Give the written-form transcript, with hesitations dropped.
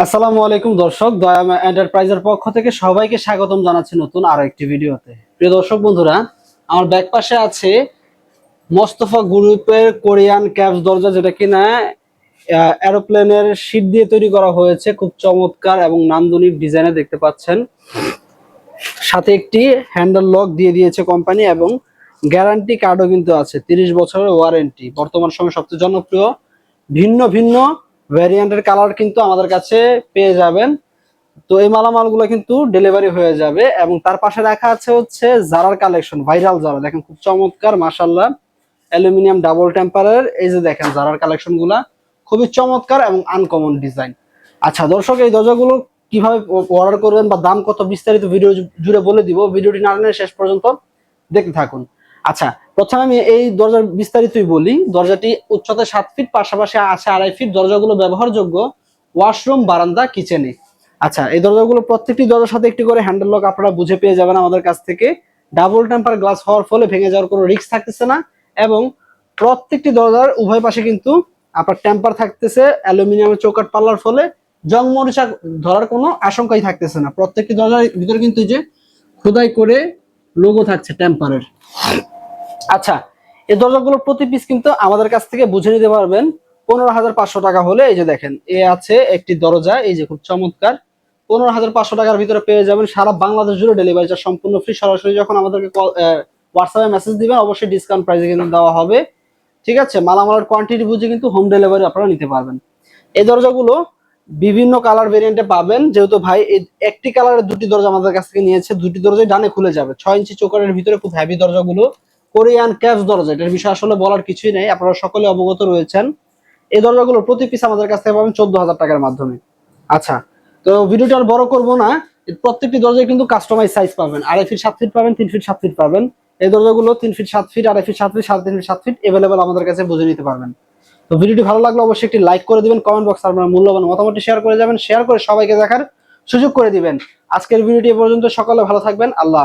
আসসালামু আলাইকুম দর্শক, দয়াম এন্টারপ্রাইজের পক্ষ থেকে সবাইকে স্বাগতম জানাচ্ছি নতুন আরো একটি ভিডিওতে। প্রিয় দর্শক বন্ধুরা, আমার ব্যাক পাশে আছে মোস্তফা গ্রুপের কোরিয়ান ক্যাপস দরজা, যেটা কিনা এরোপ্লেনের শীট দিয়ে তৈরি করা হয়েছে। খুব চমৎকার এবং নান্দনিক ডিজাইনে দেখতে পাচ্ছেন। সাথে একটি হ্যান্ডেল লক দিয়ে দিয়েছে কোম্পানি এবং গ্যারান্টি কার্ডও কিন্তু আছে, 30 বছরের ওয়ারেন্টি। বর্তমান সময়ে সবচেয়ে জনপ্রিয় ভিন্ন ভিন্ন ভ্যারিয়েন্টের কালার কিন্তু আমাদের কাছে পেয়ে যাবেন। তো এই মালামালগুলো কিন্তু ডেলিভারি হয়ে যাবে। এবং তার পাশে রাখা আছে হচ্ছে জারার কালেকশন, ভাইরাল জারা, দেখেন খুব চমৎকার মাশাআল্লাহ, অ্যালুমিনিয়াম ডাবল টেম্পারের। এই যে দেখেন জারার কালেকশন গুলা খুবই চমৎকার এবং আনকমন ডিজাইন। আচ্ছা দর্শক, এই দরজাগুলো কিভাবে অর্ডার করবেন বা দাম কত বিস্তারিত ভিডিও জুড়ে বলে দিব, ভিডিওটি না টেনে শেষ পর্যন্ত দেখতে থাকুন। আচ্ছা, প্রথমে আমি এই দরজার বিস্তারিতই বলি। দরজাটি উচ্চতা 7 ফিট, পাশাপাশি আছে 2.5 ফিট। দরজাগুলো ব্যবহারযোগ্য ওয়াশরুম, বারান্দা, কিচেনে। আচ্ছা, এই দরজাগুলো প্রত্যেকটি দরজার সাথে একটি করে হ্যান্ডেল লক আপনারা বুঝে পেয়ে যাবেন আমাদের কাছ থেকে। ডাবল টেম্পার গ্লাস হওয়ার ফলে ভেঙে যাওয়ার কোনো রিস্ক থাকতেছে না। এবং প্রত্যেকটি দরজার উভয় পাশে কিন্তু আপনার টেম্পার থাকতেছে অ্যালুমিনিয়ামের চৌকাঠ পাল্লার ফলে জং মরিচা ধরার কোনো আশঙ্কাই থাকতেছে না। প্রত্যেকটি দরজার ভিতরে কিন্তু যে খোদাই করে লোগো থাকছে টেম্পারের। আচ্ছা, এই দরজাগুলোর প্রতি পিস কিন্তু আমাদের কাছ থেকে বুঝে নিতে পারবেন 15,500 টাকা হলে। এই যে দেখেন, এ আছে একটি দরজা, এই যে খুব চমৎকার, 15,500 টাকার ভিতরে পেয়ে যাবেন। সারা বাংলাদেশ জুড়ে ডেলিভারি চার্জ সম্পূর্ণ ফ্রি। সরাসরি যখন আমাদেরকে হোয়াটসঅ্যাপে মেসেজ দিবেন, অবশ্যই ডিসকাউন্ট প্রাইসে কিন্তু দেওয়া হবে। ঠিক আছে, মালামালের কোয়ান্টিটি বুঝে কিন্তু হোম ডেলিভারি আপনারা নিতে পারবেন। এই দরজাগুলো বিভিন্ন কালার ভেরিয়েন্টে পাবেন। যেহেতু ভাই একটি কালারের দুটি দরজা আমাদের কাছ থেকে নিয়েছে, দুটি দরজাই ডানে খুলে যাবে। 6 ইঞ্চি চৌকাঠের ভিতরে খুব হেভি দরজাগুলো, কোরিয়ান ক্যাপস দরজা, এটার বিষয়ে আসলে বলার কিছুই নেই, আপনারা সকলে অবগত রয়েছেন। এই দরজাগুলোর প্রতি পিস আমাদের কাছ থেকে পাবেন 14,000 টাকার মাধ্যমে। আচ্ছা, তো ভিডিওটা আর বড় করবো না। প্রত্যেকটি দরজায় কিন্তু কাস্টমাইজ সাইজ পাবেন, 2.5 ফিট 7 ফিট পাবেন, 3 ফিট 7 ফিট পাবেন। এই দরজাগুলো 3 feet 7 feet, 2.5 feet 7 feet, 3.5 feet 7 feet available আমাদের কাছে বুঝে নিতে পারবেন। তো ভিডিওটি ভালো লাগলে অবশ্যই একটি লাইক করে দিবেন, কমেন্ট বক্সে আপনার মূল্যবান মতামতটি শেয়ার করে যাবেন, শেয়ার করে সবাইকে দেখার সুযোগ করে দিবেন। আজকের ভিডিওটি এ পর্যন্ত। সকালে ভালো থাকবেন। আল্লাহ হাফেজ।